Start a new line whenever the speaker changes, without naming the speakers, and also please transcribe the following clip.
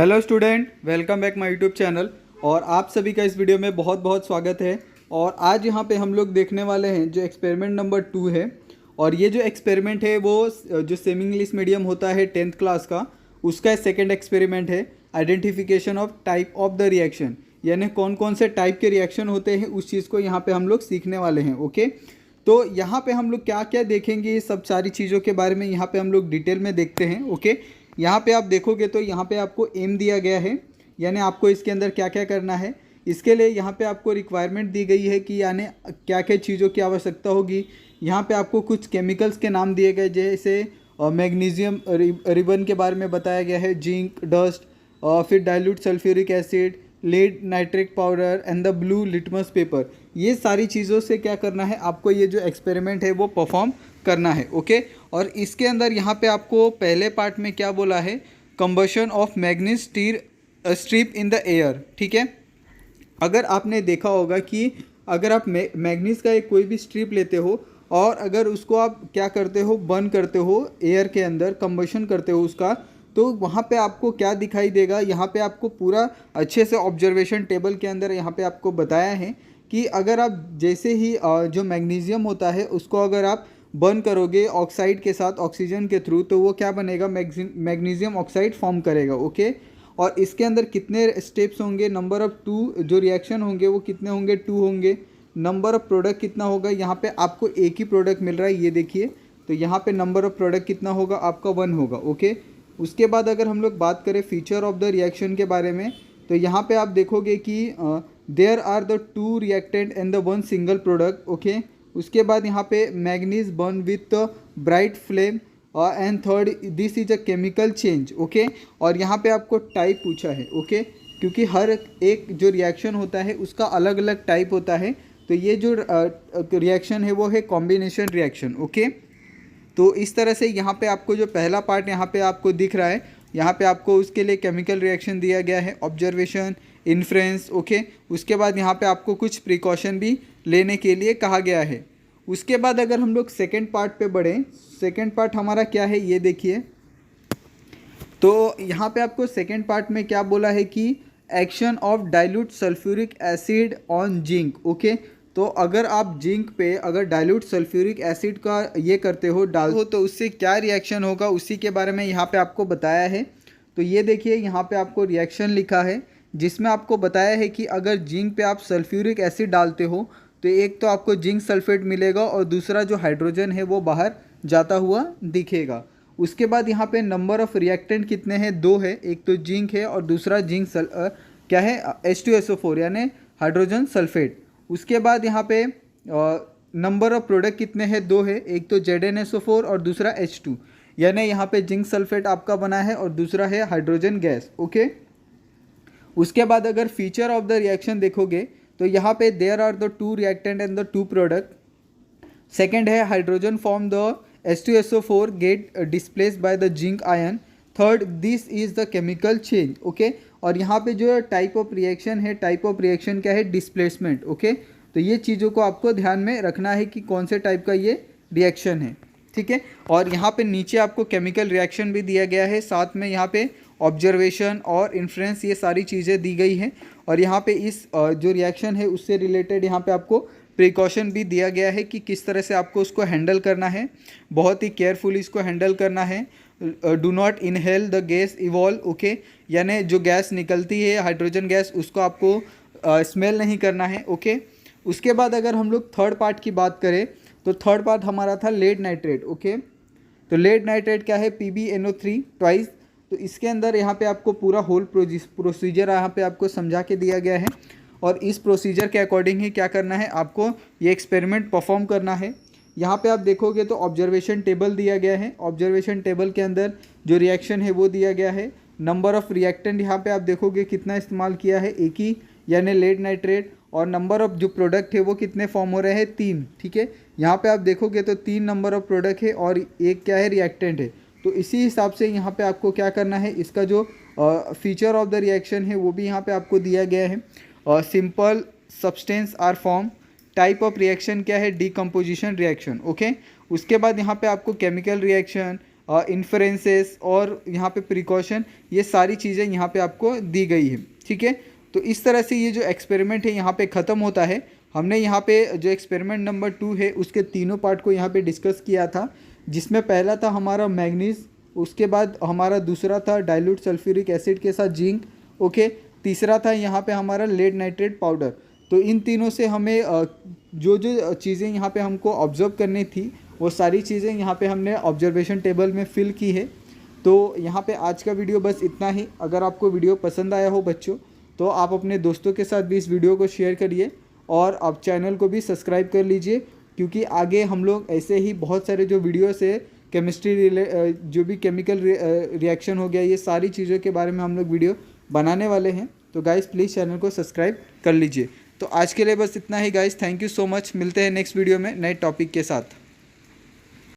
Hello student, welcome back my YouTube channel. और आप सभी का इस वीडियो में बहुत बहुत स्वागत है। और आज यहाँ पे हम लोग देखने वाले हैं जो एक्सपेरिमेंट नंबर 2 है। और ये जो एक्सपेरिमेंट है वो जो सेमी इंग्लिश मीडियम होता है 10th क्लास का, उसका सेकंड एक्सपेरिमेंट है identification of type of the reaction. यानी कौन कौन से टाइप के रिएक्शन होते हैं उस चीज़ को यहाँ पे हम लोग सीखने वाले हैं। ओके, तो यहाँ पे हम लोग क्या क्या देखेंगे, ये सब सारी चीज़ों के बारे में यहाँ पे हम लोग डिटेल में देखते हैं। ओके, यहाँ पे आप देखोगे तो यहाँ पे आपको एम दिया गया है, यानी आपको इसके अंदर क्या क्या करना है। इसके लिए यहाँ पे आपको रिक्वायरमेंट दी गई है कि यानी क्या क्या चीज़ों की आवश्यकता होगी। यहाँ पे आपको कुछ केमिकल्स के नाम दिए गए, जैसे मैग्नीशियम रिबन के बारे में बताया गया है, जिंक डस्ट, फिर dilute sulphuric acid, lead nitric powder and the blue litmus paper. ये सारी चीज़ों से क्या करना है आपको, ये जो एक्सपेरिमेंट है वो परफॉर्म करना है। ओके, और इसके अंदर यहाँ पे आपको पहले पार्ट में क्या बोला है, combustion of manganese strip in the air. ठीक है, अगर आपने देखा होगा कि अगर आप मैग्नीज का एक कोई भी स्ट्रिप लेते हो और अगर उसको आप क्या करते हो, बर्न करते हो एयर के अंदर, कंबशन करते हो उसका, तो वहाँ पे आपको क्या दिखाई देगा। यहाँ पे आपको पूरा अच्छे से ऑब्जर्वेशन टेबल के अंदर यहाँ पे आपको बताया है कि अगर आप जैसे ही जो मैग्नीशियम होता है उसको अगर आप बर्न करोगे ऑक्साइड के साथ ऑक्सीजन के थ्रू, तो वो क्या बनेगा, मैग्नीशियम ऑक्साइड फॉर्म करेगा। ओके, और इसके अंदर कितने स्टेप्स होंगे, नंबर ऑफ 2 जो रिएक्शन होंगे वो कितने होंगे, 2 होंगे। नंबर ऑफ प्रोडक्ट कितना होगा, यहाँ पे आपको एक ही प्रोडक्ट मिल रहा है, ये देखिए, तो यहाँ पे नंबर ऑफ प्रोडक्ट कितना होगा आपका, 1 होगा। ओके, उसके बाद अगर हम लोग बात करें फीचर ऑफ द रिएक्शन के बारे में, तो यहाँ पे आप देखोगे कि there are the 2 reactant and the 1 single product. Okay, उसके बाद यहाँ पे manganese burn with bright flame and third this is a chemical change. Okay, और यहाँ पे आपको टाइप पूछा है। ओके, क्योंकि हर एक जो रिएक्शन होता है उसका अलग अलग टाइप होता है, तो ये जो रिएक्शन है वो है कॉम्बिनेशन रिएक्शन। ओके, तो इस तरह से यहाँ पे आपको जो पहला पार्ट यहाँ पे आपको दिख रहा है, यहाँ पे आपको उसके लिए केमिकल रिएक्शन दिया गया है, ऑब्जर्वेशन, इन्फ्रेंस। ओके, उसके बाद यहाँ पे आपको कुछ प्रिकॉशन भी लेने के लिए कहा गया है। उसके बाद अगर हम लोग सेकेंड पार्ट पे बढ़ें, सेकेंड पार्ट हमारा क्या है ये देखिए। तो यहाँ पे आपको सेकेंड पार्ट में क्या बोला है कि action of dilute sulphuric acid on zinc. Okay, तो अगर आप जिंक पे अगर डाइल्यूट सल्फ्यूरिक एसिड का ये करते हो, डाल हो, तो उससे क्या रिएक्शन होगा उसी के बारे में यहाँ पे आपको बताया है। तो ये देखिए, यहाँ पे आपको रिएक्शन लिखा है जिसमें आपको बताया है कि अगर जिंक पे आप सल्फ्यूरिक एसिड डालते हो तो एक तो आपको जिंक सल्फेट मिलेगा और दूसरा जो हाइड्रोजन है वो बाहर जाता हुआ दिखेगा। उसके बाद यहाँ पे नंबर ऑफ रिएक्टेंट कितने हैं, 2 है, एक तो जिंक है और दूसरा क्या है, H2SO4 यानी हाइड्रोजन सल्फेट। उसके बाद यहाँ पे नंबर ऑफ प्रोडक्ट कितने हैं, 2 है, एक तो ZnSO4 और दूसरा H2, यानी यहाँ पे जिंक सल्फेट आपका बना है और दूसरा है हाइड्रोजन गैस। ओके, उसके बाद अगर फीचर ऑफ द रिएक्शन देखोगे तो यहाँ पे there are the 2 reactant and the 2 product. Second है hydrogen form the H2SO4 get displace by the zinc ion. Third this is the chemical change. Okay, और यहाँ पे जो टाइप ऑफ रिएक्शन है, टाइप ऑफ रिएक्शन क्या है, displacement. Okay, तो ये चीज़ों को आपको ध्यान में रखना है कि कौन से टाइप का ये रिएक्शन है। ठीक है, और यहाँ पे नीचे आपको केमिकल रिएक्शन भी दिया गया है, साथ में यहाँ पे ऑब्जर्वेशन और इन्फ्लुएंस, ये सारी चीज़ें दी गई हैं। और यहाँ पे इस जो रिएक्शन है उससे रिलेटेड यहाँ पे आपको प्रिकॉशन भी दिया गया है कि किस तरह से आपको उसको हैंडल करना है, बहुत ही केयरफुली इसको हैंडल करना है। Do not inhale the gas evolve. Okay, यानी जो गैस निकलती है हाइड्रोजन गैस, उसको आपको स्मेल नहीं करना है। ओके, उसके बाद अगर हम लोग थर्ड पार्ट की बात करें तो थर्ड पार्ट हमारा था लेड नाइट्रेट। ओके, तो लेड नाइट्रेट क्या है, PbNO3 ट्वाइस। तो इसके अंदर यहाँ पे आपको पूरा होल प्रोसीजर यहाँ पे आपको समझा के दिया गया है और इस प्रोसीजर के अकॉर्डिंग ही क्या करना है, आपको ये एक्सपेरिमेंट परफॉर्म करना है। यहाँ पे आप देखोगे तो ऑब्जर्वेशन टेबल दिया गया है, ऑब्जर्वेशन टेबल के अंदर जो रिएक्शन है वो दिया गया है। नंबर ऑफ रिएक्टेंट यहाँ पे आप देखोगे कितना इस्तेमाल किया है, एक ही, यानी लेड नाइट्रेट। और नंबर ऑफ जो प्रोडक्ट है वो कितने फॉर्म हो रहे हैं, 3। ठीक है, यहाँ पे आप देखोगे तो 3 नंबर ऑफ प्रोडक्ट है और एक क्या है, रिएक्टेंट है। तो इसी हिसाब से यहाँ पे आपको क्या करना है, इसका जो फीचर ऑफ द रिएक्शन है वो भी यहाँ पे आपको दिया गया है। Simple substance are form, type of reaction क्या है, डीकम्पोजिशन रिएक्शन। ओके, उसके बाद यहाँ पे आपको केमिकल रिएक्शन, इन्फ्रेंसेस और यहाँ पे प्रिकॉशन, ये सारी चीज़ें यहाँ पे आपको दी गई है। ठीक है, तो इस तरह से ये जो एक्सपेरिमेंट है यहाँ पे ख़त्म होता है। हमने यहाँ पे जो एक्सपेरिमेंट नंबर 2 है उसके तीनों पार्ट को यहाँ पे डिस्कस किया था, जिसमें पहला था हमारा मैग्नीज, उसके बाद हमारा दूसरा था डाइल्यूट सल्फ्यूरिक एसिड के साथ जिंक, ओके, तीसरा था यहाँ पे हमारा लेड नाइट्रेट पाउडर। तो इन तीनों से हमें जो जो चीज़ें यहाँ पे हमको ऑब्जर्व करनी थी वो सारी चीज़ें यहाँ पे हमने ऑब्जर्वेशन टेबल में फिल की है। तो यहाँ पे आज का वीडियो बस इतना ही। अगर आपको वीडियो पसंद आया हो बच्चों, तो आप अपने दोस्तों के साथ भी इस वीडियो को शेयर करिए और आप चैनल को भी सब्सक्राइब कर लीजिए, क्योंकि आगे हम लोग ऐसे ही बहुत सारे जो वीडियोस है केमिस्ट्री जो भी केमिकल रिएक्शन हो गया, ये सारी चीज़ों के बारे में हम लोग वीडियो बनाने वाले हैं। तो गाइस प्लीज़ चैनल को सब्सक्राइब कर लीजिए। तो आज के लिए बस इतना ही guys, thank you so much. मिलते हैं नेक्स्ट वीडियो में नए टॉपिक के साथ।